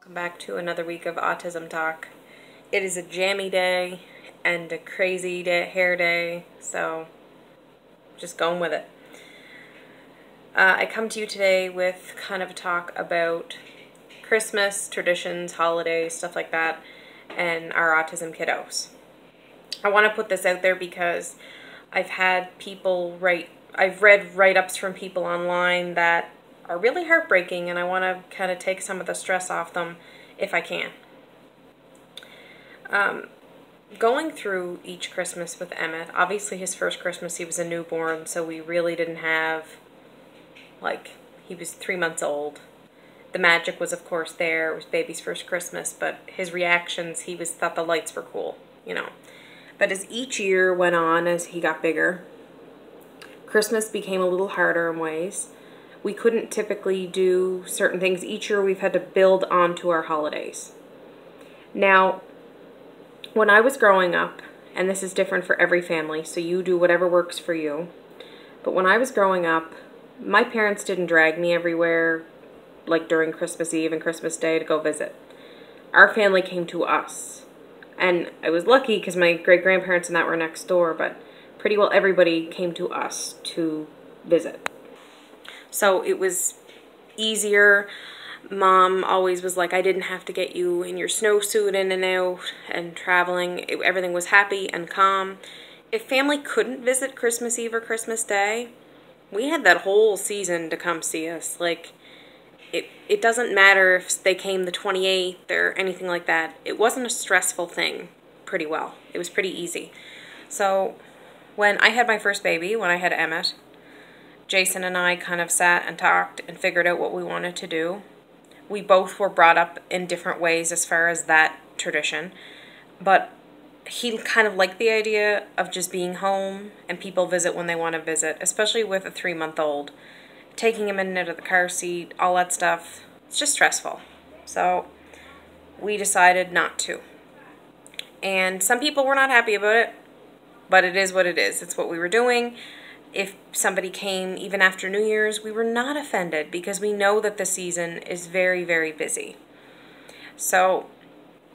Welcome back to another week of Autism Talk. It is a jammy day and a crazy hair day, so just going with it. I come to you today with kind of a talk about Christmas, traditions, holidays, stuff like that, and our autism kiddos. I want to put this out there because I've read write-ups from people online that are really heartbreaking, and I want to kind of take some of the stress off them if I can. Going through each Christmas with Emmett, obviously his first Christmas he was a newborn, so we really didn't have, he was 3 months old. The magic was of course there, it was baby's first Christmas, but his reactions, he thought the lights were cool, you know. But as each year went on, as he got bigger, Christmas became a little harder in ways. We couldn't typically do certain things. Each year we've had to build onto our holidays. Now, when I was growing up, and this is different for every family, so you do whatever works for you, but when I was growing up, my parents didn't drag me everywhere, like during Christmas Eve and Christmas Day to go visit. Our family came to us. And I was lucky because my great-grandparents and that were next door, but pretty well everybody came to us to visit. So it was easier. Mom always was like, I didn't have to get you in your snowsuit in and out and traveling. Everything was happy and calm. If family couldn't visit Christmas Eve or Christmas Day, we had that whole season to come see us. It doesn't matter if they came the 28th or anything like that. It wasn't a stressful thing pretty well. It was pretty easy. So when I had my first baby, when I had Emmett, Jason and I kind of sat and talked and figured out what we wanted to do. We both were brought up in different ways as far as that tradition, but he kind of liked the idea of just being home and people visit when they want to visit, especially with a 3-month-old. Taking him in and out of the car seat, all that stuff, it's just stressful. So we decided not to. And some people were not happy about it, but it is what it is. It's what we were doing. If somebody came even after New Year's, we were not offended because we know that the season is very, very busy. So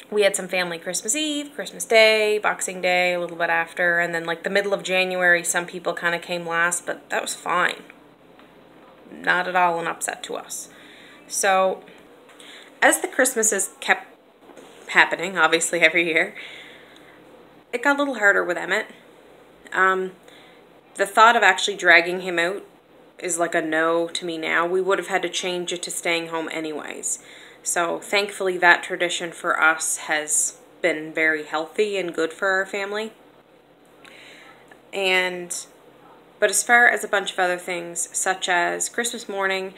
we had some family Christmas Eve, Christmas Day, Boxing Day, a little bit after, and then the middle of January, some people kind of came last, but that was fine. Not at all an upset to us. So as the Christmases kept happening, obviously every year, it got a little harder with Emmett. The thought of actually dragging him out is like a no to me now. We would have had to change it to staying home anyways. So thankfully that tradition for us has been very healthy and good for our family. But as far as a bunch of other things, such as Christmas morning,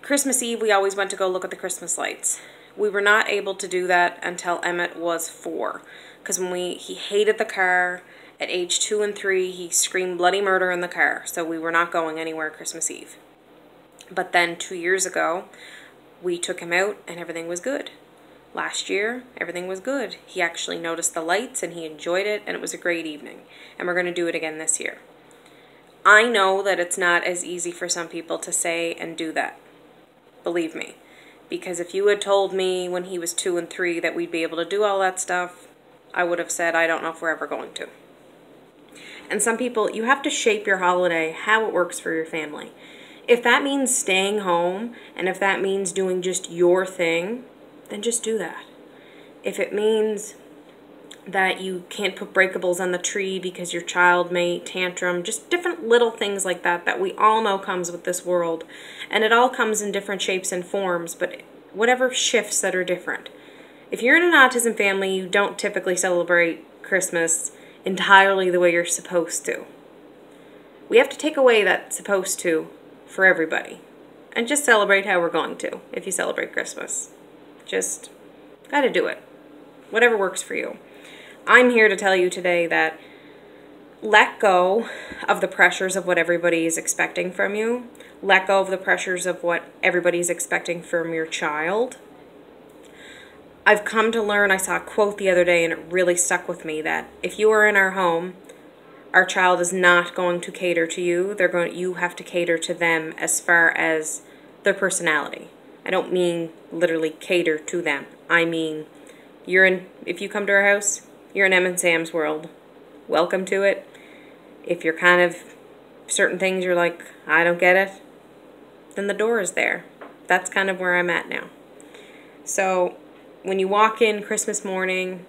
Christmas Eve, we always went to go look at the Christmas lights. We were not able to do that until Emmett was 4, because he hated the car. At age 2 and 3, he screamed bloody murder in the car, so we were not going anywhere Christmas Eve. But then 2 years ago, we took him out and everything was good. Last year, everything was good. He actually noticed the lights and he enjoyed it, and it was a great evening. And we're going to do it again this year. I know that it's not as easy for some people to say and do that. Believe me. Because if you had told me when he was 2 and 3 that we'd be able to do all that stuff, I would have said, I don't know if we're ever going to. And some people, you have to shape your holiday how it works for your family. If that means staying home, and if that means doing just your thing, then just do that. If it means that you can't put breakables on the tree because your child may tantrum, just different little things like that we all know comes with this world. And it all comes in different shapes and forms, but whatever shifts that are different. If you're in an autism family, you don't typically celebrate Christmas entirely the way you're supposed to. We have to take away that supposed to for everybody and just celebrate how we're going to if you celebrate Christmas. Just gotta do it. Whatever works for you. I'm here to tell you today that let go of the pressures of what everybody is expecting from you. Let go of the pressures of what everybody's expecting from your child. I've come to learn, I saw a quote the other day and it really stuck with me, that if you are in our home, our child is not going to cater to you. You have to cater to them as far as their personality. I don't mean literally cater to them. I mean, if you come to our house, you're in Em and Sam's world. Welcome to it. If you're kind of, certain things you're like, I don't get it, then the door is there. That's kind of where I'm at now. So when you walk in Christmas morning,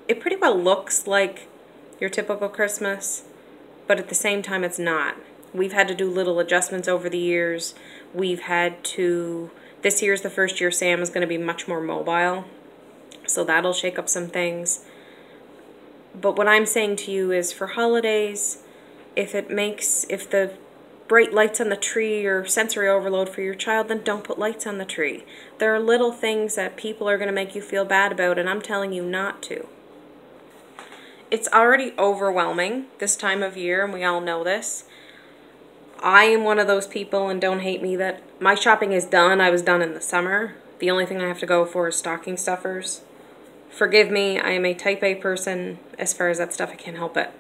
it pretty well looks like your typical Christmas, but at the same time it's not. We've had to do little adjustments over the years. This year's the first year Sam is going to be much more mobile, so that'll shake up some things. But what I'm saying to you is, for holidays, if the bright lights on the tree or sensory overload for your child, then don't put lights on the tree. There are little things that people are going to make you feel bad about, and I'm telling you not to. It's already overwhelming this time of year, and we all know this. I am one of those people, and don't hate me, that my shopping is done. I was done in the summer. The only thing I have to go for is stocking stuffers. Forgive me, I am a type A person. As far as that stuff, I can't help it.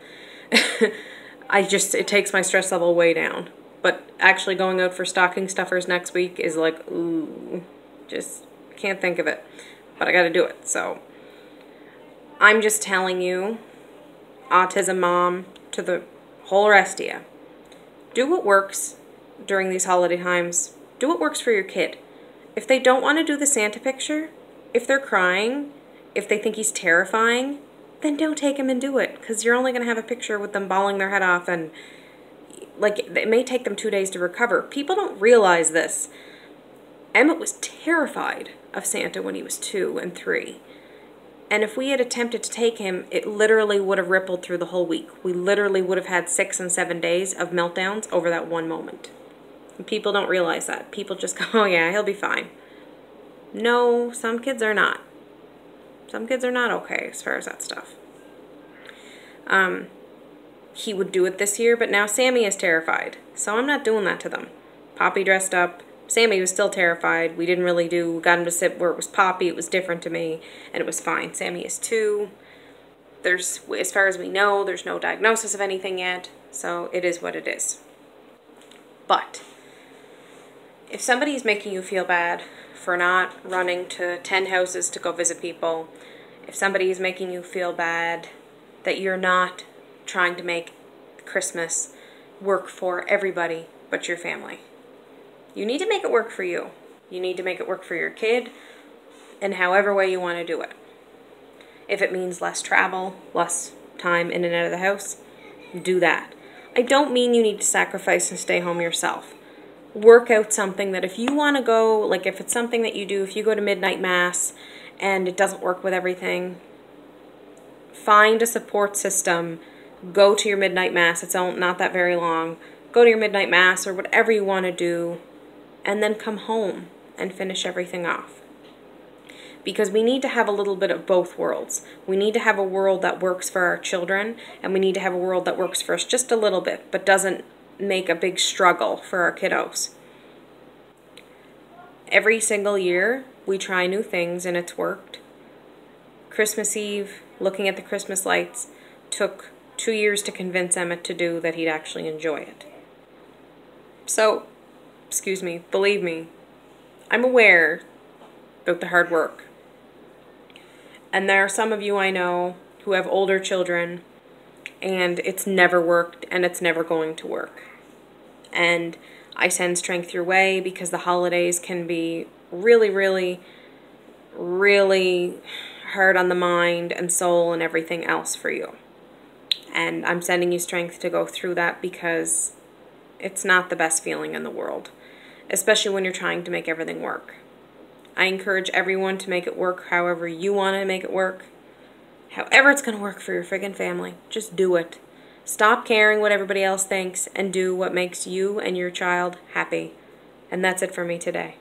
It takes my stress level way down. But actually going out for stocking stuffers next week is like, ooh, just can't think of it. But I gotta do it, so. I'm just telling you, autism mom, to the whole rest of you, do what works during these holiday times. Do what works for your kid. If they don't want to do the Santa picture, if they're crying, if they think he's terrifying, then don't take him and do it, because you're only going to have a picture with them bawling their head off, and like, it may take them 2 days to recover. People don't realize this. Emmett was terrified of Santa when he was 2 and 3. And if we had attempted to take him, it literally would have rippled through the whole week. We literally would have had 6 and 7 days of meltdowns over that one moment. And people don't realize that. People just go, oh yeah, he'll be fine. No, some kids are not. Some kids are not okay as far as that stuff. He would do it this year, but now Sammy is terrified. So I'm not doing that to them. Poppy dressed up. Sammy was still terrified. We got him to sit where it was Poppy. It was different to me, and it was fine. Sammy is 2. As far as we know, there's no diagnosis of anything yet, so it is what it is. But if somebody's making you feel bad for not running to 10 houses to go visit people, if somebody is making you feel bad that you're not trying to make Christmas work for everybody but your family, you need to make it work for you. You need to make it work for your kid in however way you want to do it. If it means less travel, less time in and out of the house, do that. I don't mean you need to sacrifice and stay home yourself. Work out something that if you want to go, like if it's something that you do, if you go to midnight mass and it doesn't work with everything, find a support system. Go to your midnight mass. It's not that very long. Go to your midnight mass or whatever you want to do, and then come home and finish everything off. Because we need to have a little bit of both worlds. We need to have a world that works for our children, and we need to have a world that works for us just a little bit, but doesn't make a big struggle for our kiddos. Every single year, we try new things, and it's worked. Christmas Eve, looking at the Christmas lights, took 2 years to convince Emmett to do that he'd actually enjoy it. So, excuse me, believe me, I'm aware of the hard work. And there are some of you I know who have older children, and it's never worked, and it's never going to work. And I send strength your way, because the holidays can be really, really, really hard on the mind and soul and everything else for you. And I'm sending you strength to go through that, because it's not the best feeling in the world, especially when you're trying to make everything work. I encourage everyone to make it work however you want to make it work. However it's going to work for your friggin' family. Just do it. Stop caring what everybody else thinks and do what makes you and your child happy. And that's it for me today.